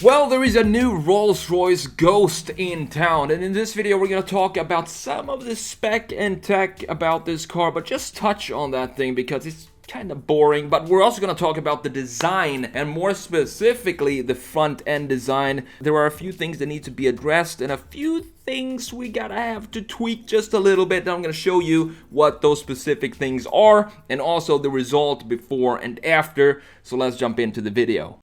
Well, there is a new Rolls Royce Ghost in town, and in this video we're gonna talk about some of the spec and tech about this car, but just touch on that thing because it's kind of boring. But we're also gonna talk about the design, and more specifically the front end design. There are a few things that need to be addressed and a few things we gotta have to tweak just a little bit. Now I'm gonna show you what those specific things are and also the result before and after. So let's jump into the video.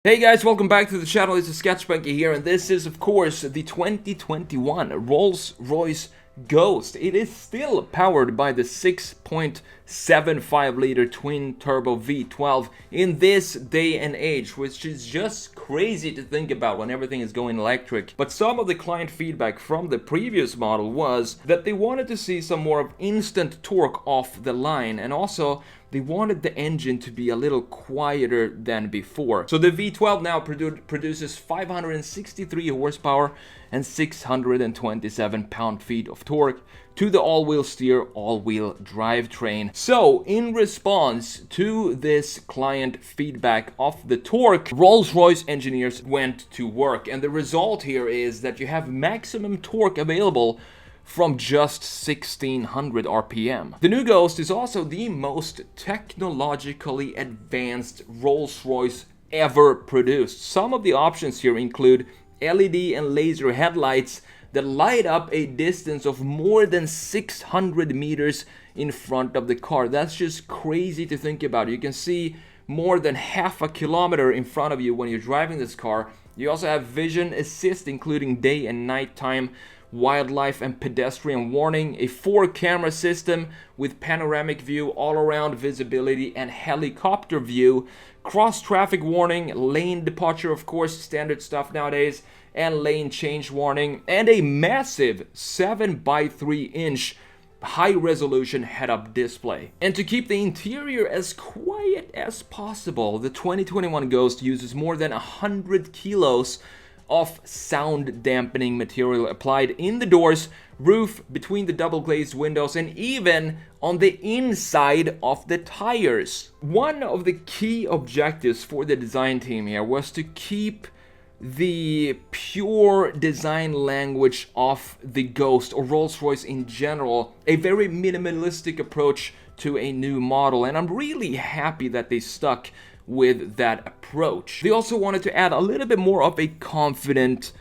Hey guys, welcome back to the channel. It's TheSketchMonkey here, and this is of course the 2021 Rolls Royce Ghost. It is still powered by the 6.75 liter twin turbo V12 in this day and age, which is just crazy to think about when everything is going electric. But some of the client feedback from the previous model was that they wanted to see some more of instant torque off the line, and also they wanted the engine to be a little quieter than before. So the V12 now produces 563 horsepower and 627 pound-feet of torque to the all-wheel steer, all-wheel drivetrain. So in response to this client feedback of the torque, Rolls-Royce engineers went to work, and the result here is that you have maximum torque available from just 1600 RPM. The new Ghost is also the most technologically advanced Rolls-Royce ever produced. Some of the options here include LED and laser headlights that light up a distance of more than 600 meters in front of the car. That's just crazy to think about. You can see more than half a kilometer in front of you when you're driving this car. You also have vision assist, including day and nighttime, wildlife and pedestrian warning, a 4-camera system with panoramic view, all-around visibility, and helicopter view, cross-traffic warning, lane departure, of course, standard stuff nowadays, and lane change warning, and a massive 7x3-inch high-resolution head-up display. And to keep the interior as quiet as possible, the 2021 Ghost uses more than 100 kilos of sound dampening material applied in the doors, roof, between the double glazed windows, and even on the inside of the tires. One of the key objectives for the design team here was to keep the pure design language of the Ghost, or Rolls-Royce in general, a very minimalistic approach to a new model, and I'm really happy that they stuck with that approach. They also wanted to add a little bit more of a confident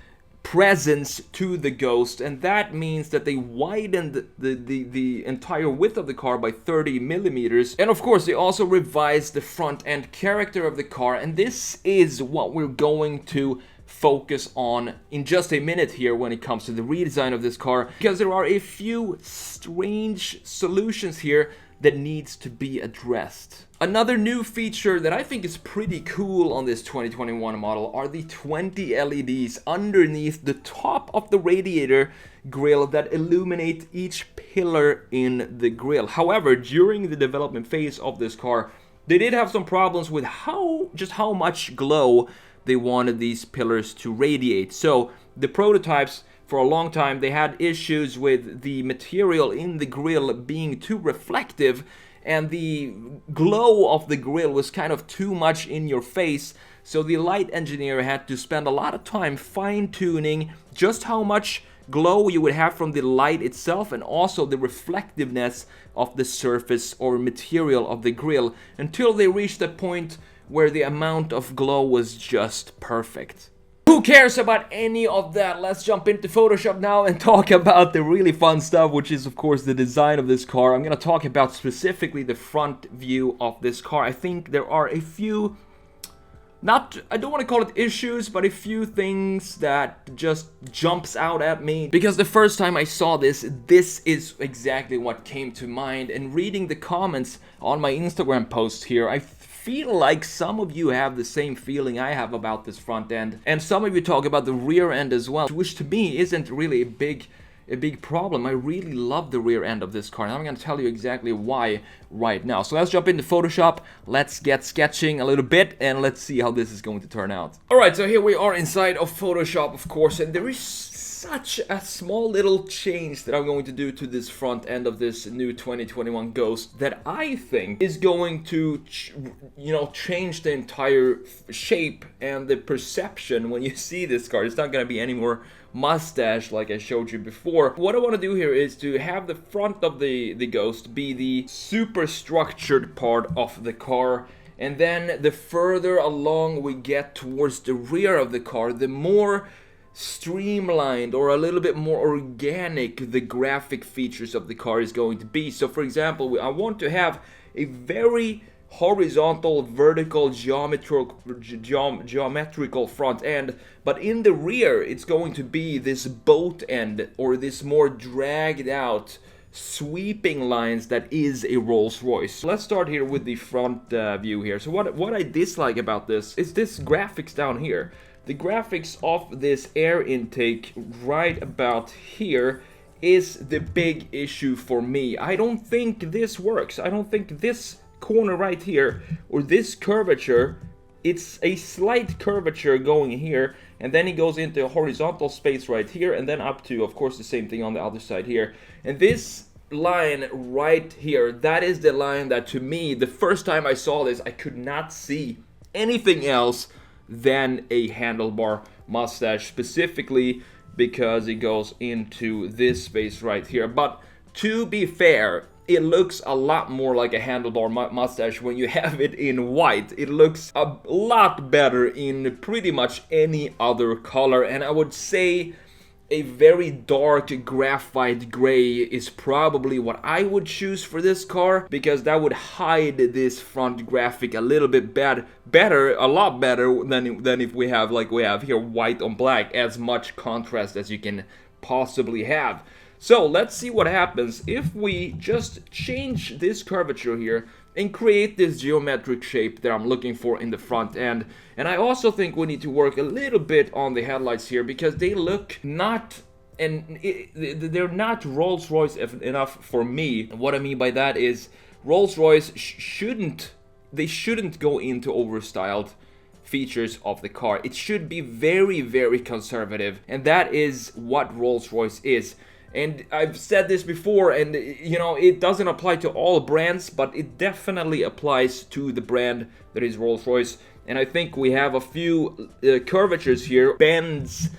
presence to the Ghost, and that means that they widened the entire width of the car by 30 millimeters. And of course they also revised the front end character of the car, and this is what we're going to focus on in just a minute here when it comes to the redesign of this car, because there are a few strange solutions here that needs to be addressed. Another new feature that I think is pretty cool on this 2021 model are the 20 LEDs underneath the top of the radiator grille that illuminate each pillar in the grille. However, during the development phase of this car, they did have some problems with how much glow they wanted these pillars to radiate. So the prototypes, for a long time, they had issues with the material in the grille being too reflective, and the glow of the grille was kind of too much in your face. So the light engineer had to spend a lot of time fine-tuning just how much glow you would have from the light itself, and also the reflectiveness of the surface or material of the grille, until they reached a point where the amount of glow was just perfect. Who cares about any of that? Let's jump into Photoshop now and talk about the really fun stuff, which is of course the design of this car. I'm gonna talk about specifically the front view of this car. I think there are a few, I don't want to call it issues, but a few things that just jumps out at me. Because the first time I saw this is exactly what came to mind. And reading the comments on my Instagram post here, I feel like some of you have the same feeling I have about this front end, and some of you talk about the rear end as well, which to me isn't really a big problem. I really love the rear end of this car, and I'm going to tell you exactly why right now. So let's jump into Photoshop, let's get sketching a little bit, and let's see how this is going to turn out. Alright, so here we are inside of Photoshop, of course, and there is such a small little change that I'm going to do to this front end of this new 2021 Ghost that I think is going to, change the entire shape and the perception when you see this car. It's not going to be any more mustache like I showed you before. What I want to do here is to have the front of the Ghost be the super structured part of the car, and then the further along we get towards the rear of the car, the more streamlined or a little bit more organic the graphic features of the car is going to be. So for example, I want to have a very horizontal, vertical, geometrical front end, but in the rear it's going to be this boat end, or this more dragged out sweeping lines that is a Rolls Royce. Let's start here with the front view here. So what I dislike about this is this graphics down here. The graphics of this air intake right about here is the big issue for me. I don't think this works. I don't think this corner right here, or this curvature, it's a slight curvature going here, and then it goes into a horizontal space right here, and then up to, of course, the same thing on the other side here. And this line right here, that is the line that, to me, the first time I saw this, I could not see anything else than a handlebar mustache, specifically because it goes into this space right here. But to be fair, it looks a lot more like a handlebar mustache when you have it in white. It looks a lot better in pretty much any other color, and I would say a very dark graphite gray is probably what I would choose for this car, because that would hide this front graphic a little bit better, a lot better than if we have, like we have here, white on black, as much contrast as you can possibly have. So let's see what happens if we just change this curvature here and create this geometric shape that I'm looking for in the front end. And I also think we need to work a little bit on the headlights here, because they look not, they're not Rolls-Royce enough for me. What I mean by that is Rolls-Royce shouldn't go into overstyled features of the car. It should be very, very conservative, and that is what Rolls-Royce is. And I've said this before, and it doesn't apply to all brands, but it definitely applies to the brand that is Rolls-Royce. And I think we have a few curvatures here, bends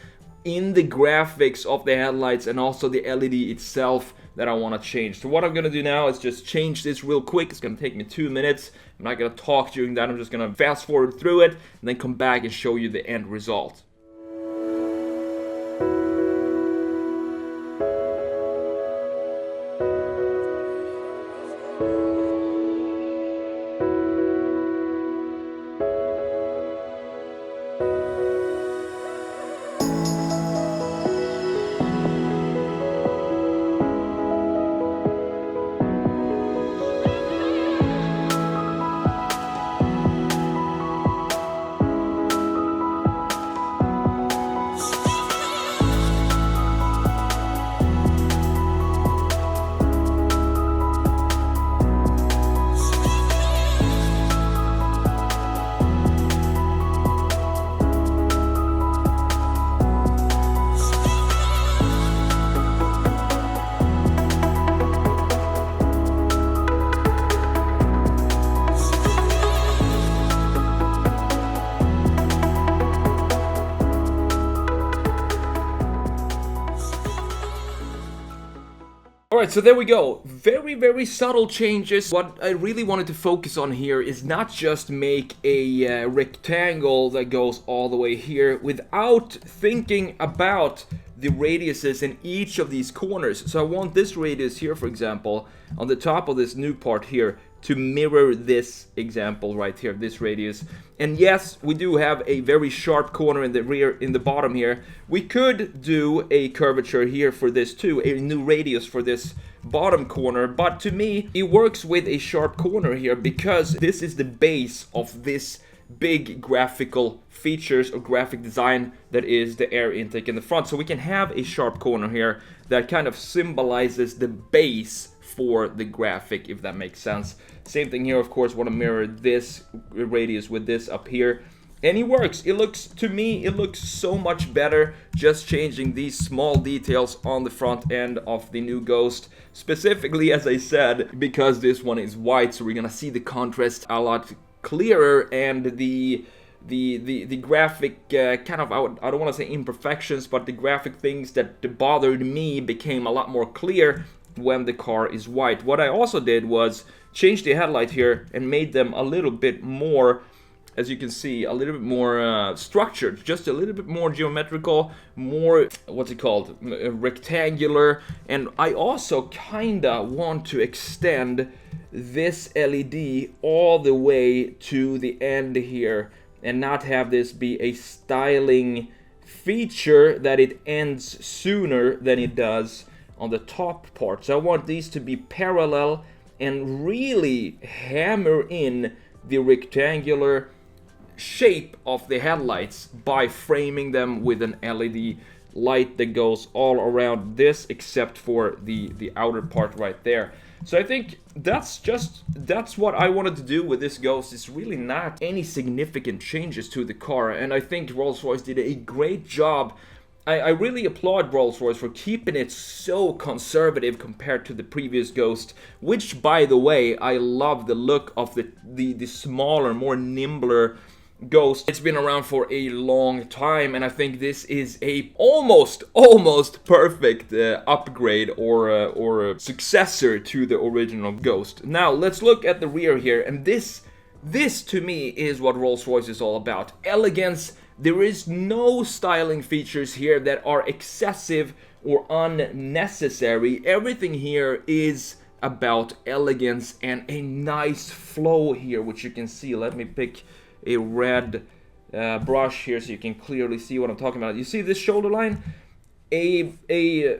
in the graphics of the headlights and also the LED itself that I want to change. So what I'm going to do now is just change this real quick. It's going to take me 2 minutes. I'm not going to talk during that. I'm just going to fast forward through it and then come back and show you the end result. Alright, so there we go. Very, very subtle changes. What I really wanted to focus on here is not just make a rectangle that goes all the way here without thinking about the radiuses in each of these corners. So I want this radius here, for example, on the top of this new part here, to mirror this example right here, this radius. And yes, we do have a very sharp corner in the rear, in the bottom here. We could do a curvature here for this too, a new radius for this bottom corner, but to me, it works with a sharp corner here because this is the base of this big graphical features or graphic design that is the air intake in the front. So we can have a sharp corner here that kind of symbolizes the base for the graphic, if that makes sense. Same thing here, of course, want to mirror this radius with this up here. And it works. It looks, to me, it looks so much better just changing these small details on the front end of the new Ghost. Specifically, as I said, because this one is white, so we're gonna see the contrast a lot clearer, and the graphic kind of, I don't want to say imperfections, but the graphic things that bothered me became a lot more clear when the car is white. What I also did was change the headlight here and made them a little bit more, as you can see, a little bit more structured, just a little bit more geometrical, more, what's it called, rectangular. And I also kinda want to extend this LED all the way to the end here, and not have this be a styling feature that it ends sooner than it does on the top part. So I want these to be parallel and really hammer in the rectangular shape of the headlights by framing them with an LED light that goes all around this, except for the outer part right there. So I think that's what I wanted to do with this Ghost. It's really not any significant changes to the car, and I think Rolls-Royce did a great job. I really applaud Rolls-Royce for keeping it so conservative compared to the previous Ghost, which, by the way, I love the look of the smaller, more nimbler Ghost. It's been around for a long time, and I think this is a almost perfect upgrade or successor to the original Ghost. Now let's look at the rear here, and this to me is what Rolls-Royce is all about. Elegance. There is no styling features here that are excessive or unnecessary. Everything here is about elegance and a nice flow here, which you can see. Let me pick a red brush here so you can clearly see what I'm talking about. You see this shoulder line? A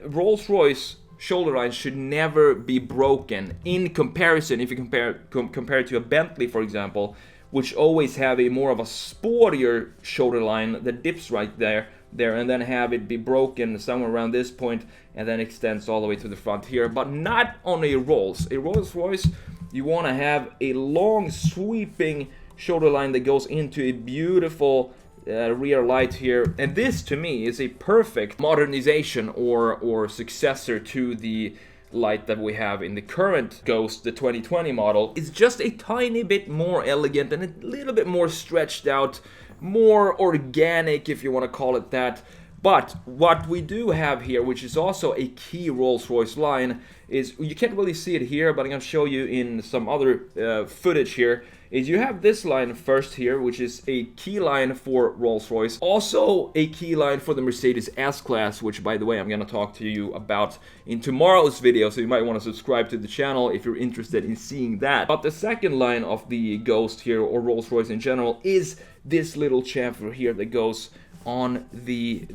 Rolls-Royce shoulder line should never be broken. In comparison, if you compare it to a Bentley, for example, which always have a more of a sportier shoulder line that dips right there, and then have it be broken somewhere around this point and then extends all the way to the front here. But not on a Rolls. A Rolls-Royce, you want to have a long sweeping shoulder line that goes into a beautiful rear light here. And this, to me, is a perfect modernization or successor to the light that we have in the current Ghost, the 2020 model. It's just a tiny bit more elegant and a little bit more stretched out, more organic, if you want to call it that. But what we do have here, which is also a key Rolls-Royce line, is, you can't really see it here, but I'm going to show you in some other footage here, is you have this line first here, which is a key line for Rolls-Royce. Also a key line for the Mercedes S-Class, which, by the way, I'm going to talk to you about in tomorrow's video, so you might want to subscribe to the channel if you're interested in seeing that. But the second line of the Ghost here, or Rolls-Royce in general, is this little chamfer here that goes on the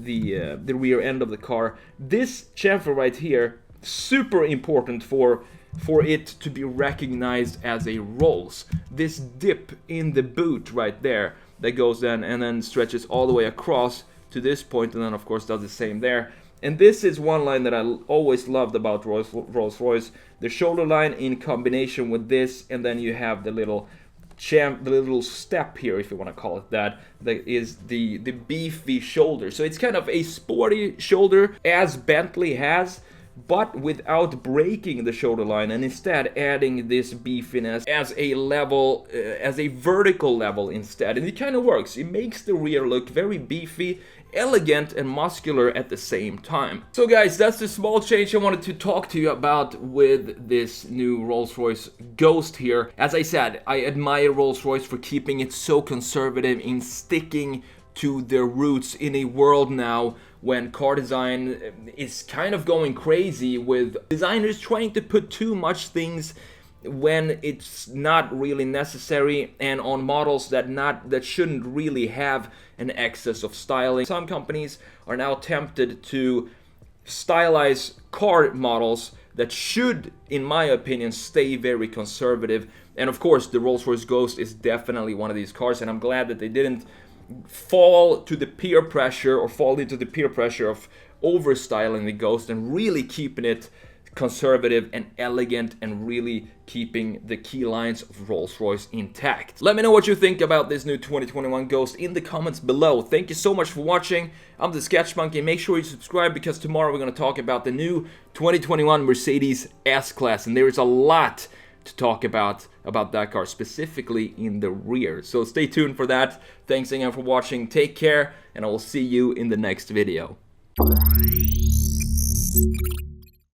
rear end of the car. This chamfer right here, super important for it to be recognized as a Rolls. This dip in the boot right there that goes then and then stretches all the way across to this point, and then of course does the same there. And this is one line that I always loved about Rolls-Royce. The shoulder line in combination with this, and then you have the little step here, if you want to call it that is the beefy shoulder. So it's kind of a sporty shoulder, as Bentley has, but without breaking the shoulder line, and instead adding this beefiness as a level, as a vertical level instead. And it kind of works. It makes the rear look very beefy, elegant, and muscular at the same time. So guys, that's the small change I wanted to talk to you about with this new Rolls-Royce Ghost here. As I said, I admire Rolls-Royce for keeping it so conservative in sticking to their roots in a world now when car design is kind of going crazy, with designers trying to put too much things when it's not really necessary, and on models that shouldn't really have an excess of styling. Some companies are now tempted to stylize car models that should, in my opinion, stay very conservative. And of course, the Rolls-Royce Ghost is definitely one of these cars, and I'm glad that they didn't fall into the peer pressure of over styling the Ghost and really keeping it conservative and elegant and really keeping the key lines of Rolls Royce intact. Let me know what you think about this new 2021 Ghost in the comments below. Thank you so much for watching. I'm TheSketchMonkey. Make sure you subscribe because tomorrow we're going to talk about the new 2021 Mercedes S-Class, and there is a lot to talk about that car, specifically in the rear. So stay tuned for that. Thanks again for watching. Take care, and I will see you in the next video.